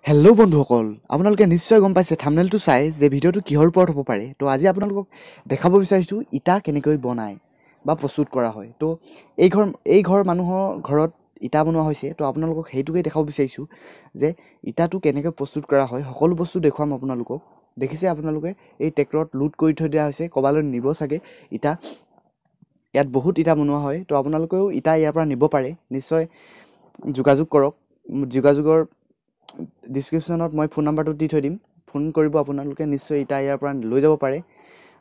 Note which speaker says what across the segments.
Speaker 1: Hello' বন্ধুসকল, আপোনালোকে নিশ্চয় গম পাইছে থাম্বনেইলটো চাই যে ভিডিঅ'টো কিহৰ ওপৰত হ'ব পাৰে। তো আজি আপোনালোকক দেখাব বিচাৰিছোঁ ইটা কেনেকৈ বনায় বা প্ৰস্তুত কৰা হয়। তো এই ঘৰ মানুহৰ ঘৰত ইটা বনোৱা হৈছে। তো আপোনালোকক সেইটোকে দেখাব বিচাৰিছোঁ যে ইটাটো কেনেকৈ প্ৰস্তুত কৰা হয়। সকলো বস্তু দেখুৱাম আপোনালোকক। দেখিছে আপোনালোকে এই ট্ৰেক্টৰত লোড কৰি থৈ দিয়া হৈছে, ক'ৰবালৈ নিব চাগে ইটা। ইয়াত বহুত ইটা বনোৱা হয়। তো আপোনালোকেও ইটা ইয়াৰ পৰা নিব পাৰে, নিশ্চয় যোগাযোগ কৰক। যোগাযোগৰ ডিছক্ৰিপশ্যনত মই ফোন নাম্বাৰটো দি থৈ দিম। ফোন কৰিব আপোনালোকে, নিশ্চয় ইটা ইয়াৰ পৰা লৈ যাব পাৰে।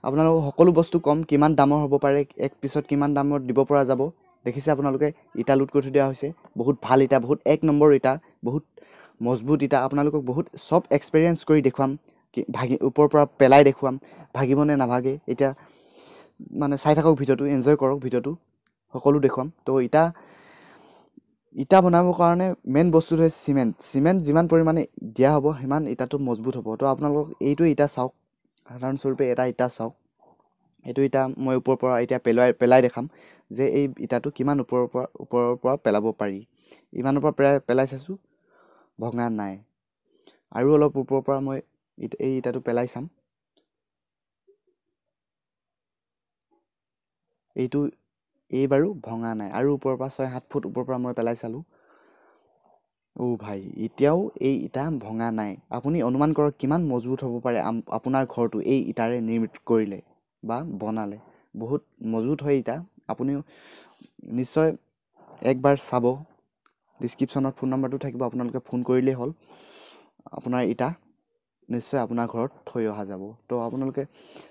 Speaker 1: আপোনালোকক সকলো বস্তু কম, কিমান দামৰ হ'ব পাৰে, এক পিছত কিমান দামত দিব পৰা যাব। দেখিছে আপোনালোকে ইটা লোড কৰি থৈ দিয়া হৈছে। বহুত ভাল ইটা, বহুত এক নম্বৰ ইটা, বহুত মজবুত ইটা। আপোনালোকক বহুত চব এক্সপেৰিয়েঞ্চ কৰি দেখুৱাম, ওপৰৰ পৰা পেলাই দেখুৱাম, ভাগিবনে নাভাগে। এতিয়া মানে চাই থাকক ভিডিঅ'টো, এনজয় কৰক ভিডিঅ'টো, সকলো দেখুৱাম। তো ইটা বনাবৰ কাৰণে মেইন বস্তুটো হৈছে চিমেণ্ট যিমান পৰিমাণে দিয়া হ'ব সিমান ইটাটো মজবুত হ'ব। তো আপোনালোকক এইটো ইটা চাওক, সাধাৰণস্বৰূপে এটা ইটা চাওক। এইটো ইটা মই ওপৰৰ পৰা এতিয়া পেলাই দেখাম যে এই ইটাটো কিমান ওপৰৰ পৰা পেলাব পাৰি। ইমানৰ পৰা পেলাই চাইছোঁ, ভঙা নাই। আৰু অলপ ওপৰৰ পৰা মই এই ইটাটো পেলাই চাম। এই বাৰু ভঙা নাই। আৰু ওপৰৰ পৰা 6-7 ফুট ওপৰৰ পৰা মই পেলাই চালোঁ। ভাই, এতিয়াও এই ইটা ভঙা নাই। আপুনি অনুমান কৰক কিমান মজবুত হ'ব পাৰে আপোনাৰ ঘৰটো এই ইটাৰে নিৰ্মিত কৰিলে বা বনালে। বহুত মজবুত হয় ইটা। আপুনিও নিশ্চয় একবাৰ চাব। ডিছক্ৰিপশ্যনত ফোন নাম্বাৰটো থাকিব, আপোনালোকে ফোন কৰিলেই হ'ল। আপোনাৰ ইটা নিশ্চয় আপোনাৰ ঘৰত থৈ অহা যাব। তো আপোনালোকে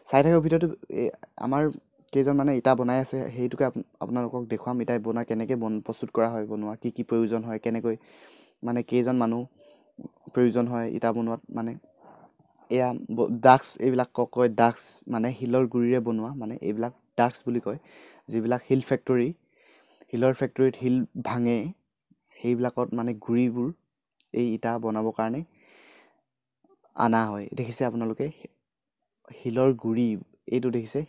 Speaker 1: চাই থাকক ভিডিঅ'টো। আমাৰ কেইজন মানে ইটা বনাই আছে, সেইটোকে আপোনালোকক দেখুৱাম। ইটা বনোৱা কেনেকৈ প্ৰস্তুত কৰা হয়, বনোৱা কি কি প্ৰয়োজন হয়, কেনেকৈ মানে কেইজন মানুহ প্ৰয়োজন হয় ইটা বনোৱাত। মানে এয়া ডাস্ক, এইবিলাক কয় ডাস্ক, মানে শিলৰ গুৰিৰে বনোৱা, মানে এইবিলাক ডাস্ক বুলি কয়। যিবিলাক শিলৰ ফেক্টৰীত শিল ভাঙে, সেইবিলাকত মানে গুৰিবোৰ এই ইটা বনাবৰ কাৰণে অনা হয়। দেখিছে আপোনালোকে শিলৰ গুৰি, এইটো দেখিছে,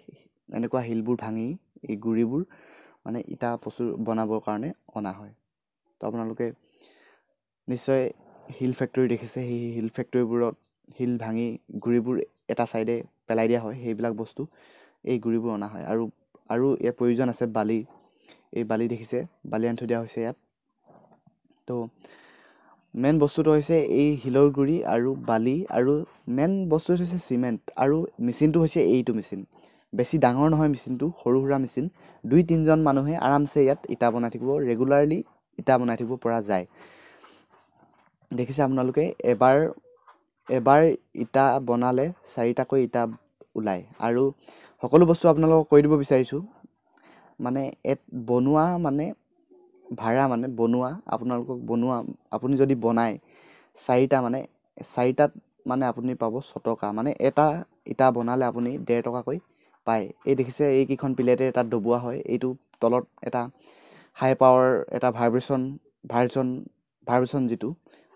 Speaker 1: এনেকুৱা শিলবোৰ ভাঙি এই গুৰিবোৰ মানে ইটা বনাবৰ কাৰণে অনা হয়। তো আপোনালোকে নিশ্চয় শিল ফেক্টৰী দেখিছে, সেই শিল ফেক্টৰীবোৰত শিল ভাঙি গুৰিবোৰ এটা ছাইডে পেলাই দিয়া হয়। সেইবিলাক বস্তু, এই গুৰিবোৰ অনা হয়। আৰু ইয়াৰ প্ৰয়োজন আছে বালি। এই বালি দেখিছে, বালি আনি থৈ দিয়া হৈছে ইয়াত। তো মেইন বস্তুটো হৈছে এই শিলৰ গুৰি আৰু বালি, আৰু মেইন বস্তুটো হৈছে চিমেণ্ট। আৰু মেচিনটো হৈছে এইটো মেচিন। বেছি ডাঙৰ নহয় মেচিনটো, সৰু সুৰা মেচিন। 2-3জন মানুহে আৰামছে ইয়াত ইটা বনাই থাকিব, ৰেগুলাৰলি ইটা বনাই থাকিব পৰা যায়। দেখিছে আপোনালোকে এবাৰ ইটা বনালে 4টাকৈ ইটা ওলায়। আৰু সকলো বস্তু আপোনালোকক কৈ দিব বিচাৰিছোঁ, মানে বনোৱা মানে ভাড়া, মানে আপুনি যদি বনায় 4টাত মানে আপুনি পাব 6 টকা। মানে এটা ইটা বনালে আপুনি 1.5 টকাকৈ পায়। এই দেখিছে এইকেইখন প্লেটে তাত দবোৱা হয়। এইটো তলত এটা হাই পাৱাৰ এটা ভাৰ্চন যিটো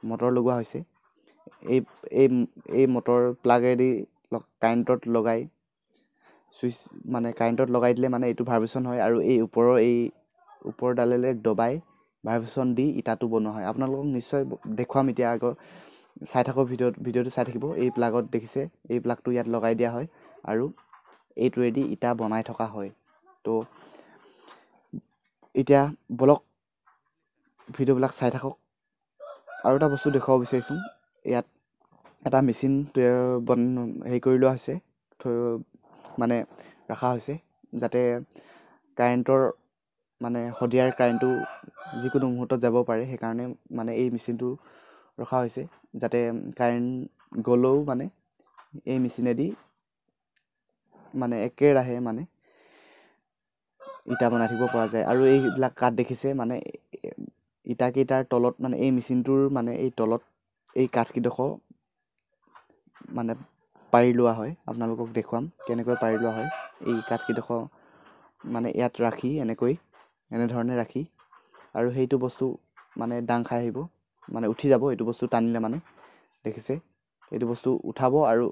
Speaker 1: মটৰ লগোৱা হৈছে। এই এই এই মটৰ প্লাগেদি কাৰেণ্টত লগাই চুইচ, মানে কাৰেণ্টত লগাই দিলে মানে এইটো ভাইব্ৰেশ্যন হয়। আৰু এই ওপৰৰ ডালেৰে দবাই ভাইব্ৰেশ্যন দি ইটাটো বনোৱা হয়। আপোনালোকক নিশ্চয় দেখুৱাম এতিয়া। চাই থাকক ভিডিঅ'টো চাই থাকিব। এই প্লাগত দেখিছে, এই প্লাগটো ইয়াত লগাই দিয়া হয় আৰু এইটোৱেদি ইটা বনাই থকা হয়। তো এতিয়া বলক ভিডিঅ'বিলাক চাই থাকক। আৰু এটা বস্তু দেখুৱাব বিচাৰিছোঁ, ইয়াত এটা মেচিন হেৰি কৰি লোৱা হৈছে, মানে ৰখা হৈছে, যাতে কাৰেণ্টৰ মানে শদিয়াৰ কাৰেণ্টটো যিকোনো মুহূৰ্তত যাব পাৰে। সেইকাৰণে মানে এই মেচিনটো ৰখা হৈছে, যাতে কাৰেণ্ট গ'লেও মানে এই মেচিনেদি মানে একেৰাহে মানে ইটা বনাই থাকিব পৰা যায়। আৰু এইবিলাক কাঠ দেখিছে, মানে ইটাকেইটাৰ তলত, মানে এই মেচিনটোৰ মানে এই তলত এই কাঠকেইডোখৰ মানে পাৰি লোৱা হয়। আপোনালোকক দেখুৱাম কেনেকৈ পাৰি লোৱা হয়। এই কাঠকেইডোখৰ মানে ইয়াত ৰাখি এনেধৰণে ৰাখি, আৰু সেইটো বস্তু মানে দাং খাই আহিব, মানে উঠি যাব। এইটো বস্তু টানিলে মানে দেখিছে, এইটো বস্তু উঠাব আৰু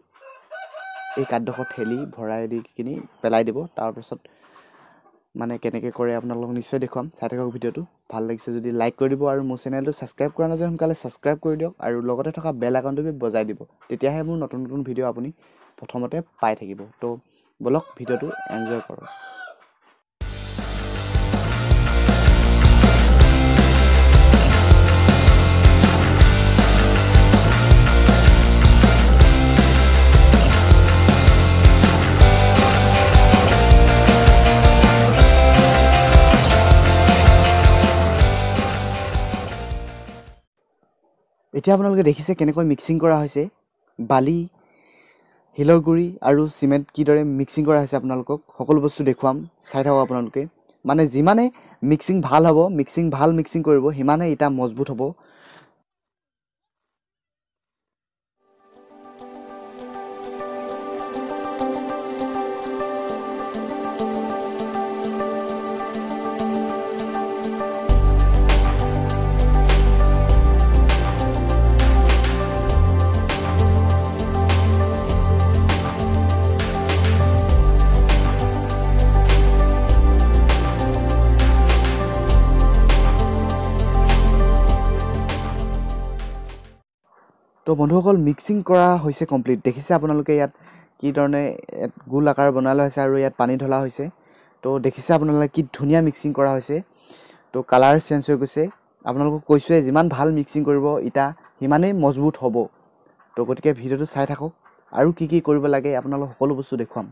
Speaker 1: এই কাঠডোখৰ ঠেলি ভৰাই দি কিনি পেলাই দিব। তাৰপিছত মানে কেনেকৈ কৰে আপোনালোকক নিশ্চয় দেখুৱাম। চাই থাকক ভিডিঅ'টো। ভাল লাগিছে যদি লাইক কৰি দিব আৰু মোৰ চেনেলটো ছাবস্ক্ৰাইব কৰা নাযায় সোনকালে ছাবস্ক্ৰাইব কৰি দিয়ক আৰু লগতে থকা বেল আইকনটো বজাই দিব। তেতিয়াহে মোৰ নতুন নতুন ভিডিঅ' আপুনি প্ৰথমতে পাই থাকিব। তো বলক ভিডিঅ'টো এনজয় কৰক। এতিয়া আপোনালোকে দেখিছে কেনেকৈ মিক্সিং কৰা হৈছে। বালি, শিলৰ গুড়ি আৰু চিমেণ্ট কিদৰে মিক্সিং কৰা হৈছে আপোনালোকক সকলো বস্তু দেখুৱাম। চাই থাকক আপোনালোকে। মানে যিমানে মিক্সিং ভাল হ'ব, ভাল মিক্সিং কৰিব, সিমানে ইটা মজবুত হ'ব। তো বন্ধুসকল মিক্সিং কৰা হৈছে কমপ্লিট। দেখিছে আপোনালোকে ইয়াত কি ধৰণে গোল আকাৰ বনাই লোৱা হৈছে আৰু ইয়াত পানী ঢলা হৈছে। তো দেখিছে আপোনালোকে কি ধুনীয়া মিক্সিং কৰা হৈছে। তো কালাৰ চেঞ্জ হৈ গৈছে। আপোনালোকক কৈছোঁৱে যিমান ভাল মিক্সিং কৰিব ইটা সিমানেই মজবুত হ'ব। তো গতিকে ভিডিঅ'টো চাই থাকক আৰু কি কি কৰিব লাগে আপোনালোকক সকলো বস্তু দেখুৱাম।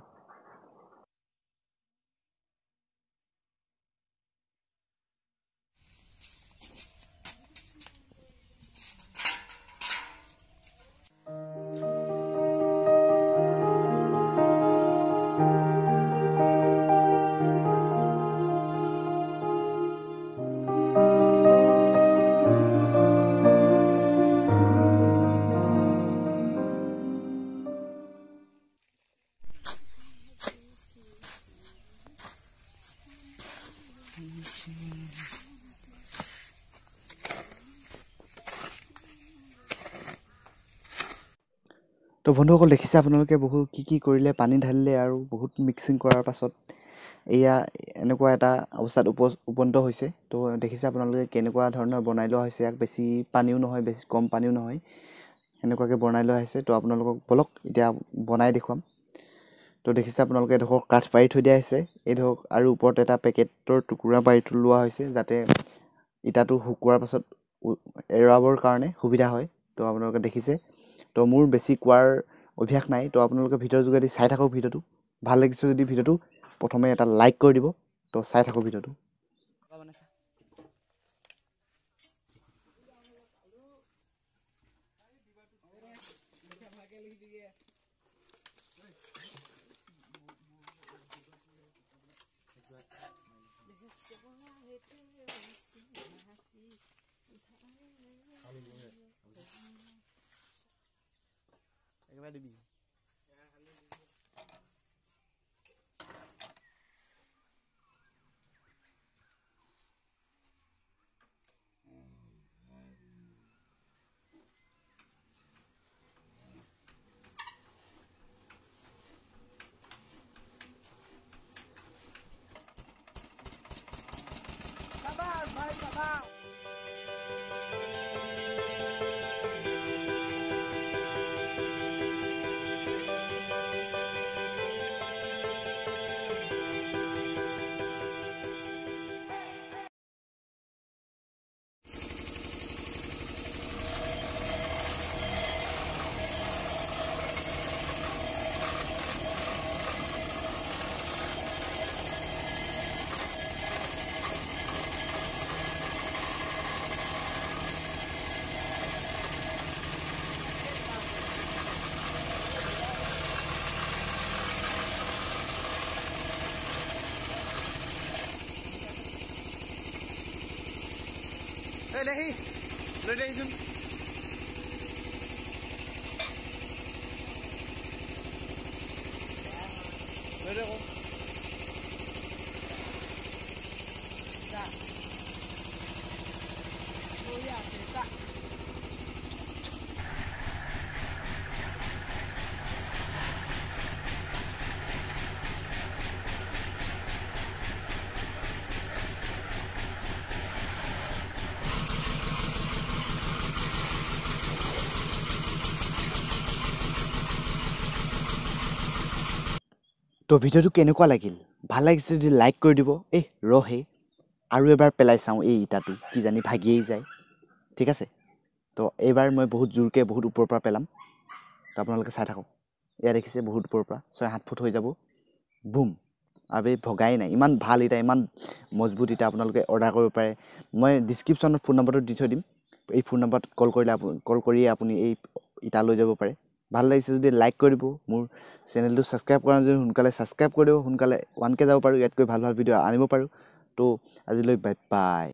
Speaker 1: তো বন্ধুসকল দেখিছে আপোনালোকে বহুত কি কৰিলে, পানী ঢালিলে আৰু বহুত মিক্সিং কৰাৰ পাছত এয়া এনেকুৱা এটা অৱস্থাত উপনীত হৈছে। তো দেখিছে আপোনালোকে কেনেকুৱা ধৰণৰ বনাই লোৱা হৈছে। ইয়াক বেছি পানীও নহয়, বেছি কম পানীও নহয়, এনেকুৱাকৈ বনাই লোৱা হৈছে। তো আপোনালোকক বলক এতিয়া বনাই দেখুৱাম। তো দেখিছে আপোনালোকে এডোখৰ কাঠ পাৰি থৈ দিয়া হৈছে। এইডোখৰ আৰু ওপৰত এটা পেকেটৰ টুকুৰা পাৰি লোৱা হৈছে যাতে ইটাটো শুকোৱাৰ পাছত এৰুৱাবৰ কাৰণে সুবিধা হয়। তো আপোনালোকে দেখিছে। তো মোৰ বেছি কোৱাৰ অভ্যাস নাই। তো আপোনালোকে ভিডিঅ'ৰ যোগেদি চাই থাকক ভিডিঅ'টো। ভাল লাগিছে যদি ভিডিঅ'টো প্ৰথমে এটা লাইক কৰি দিব। তো চাই থাকক ভিডিঅ'টো। একেবাৰে দিবি। Lehi, lo lehi sun. Lo lehi ko. Ya. Oh ya, kita. তো ভিডিঅ'টো কেনেকুৱা লাগিল ভাল লাগিছে যদি লাইক কৰি দিব ৰহে আৰু এবাৰ পেলাই চাওঁ এই ইটাটো কিজানি ভাগিয়েই যায় ঠিক আছে তো এইবাৰ মই বহুত জোৰকৈ বহুত ওপৰৰ পৰা পেলাম তো আপোনালোকে চাই থাকক এয়া দেখিছে বহুত ওপৰৰ পৰা 6-7 ফুট হৈ যাব বুম আৰু এই ভগাই নাই ইমান ভাল ইটা ইমান মজবুত ইটা আপোনালোকে অৰ্ডাৰ কৰিব পাৰে মই ডিছক্ৰিপশ্যনত ফোন নম্বৰটো দি থৈ দিম এই ফোন নম্বৰত কল কৰিয়ে আপুনি এই ইটা লৈ যাব পাৰে ভাল লাগিছে যদি লাইক কৰি দিব মোৰ চেনেলটো ছাবস্ক্ৰাইব কৰা যদি সোনকালে ছাবস্ক্ৰাইব কৰি দিব সোনকালে 1K যাব পাৰোঁ ইয়াতকৈ ভাল ভাল ভিডিঅ' আনিব পাৰোঁ তো আজিলৈ বাই বাই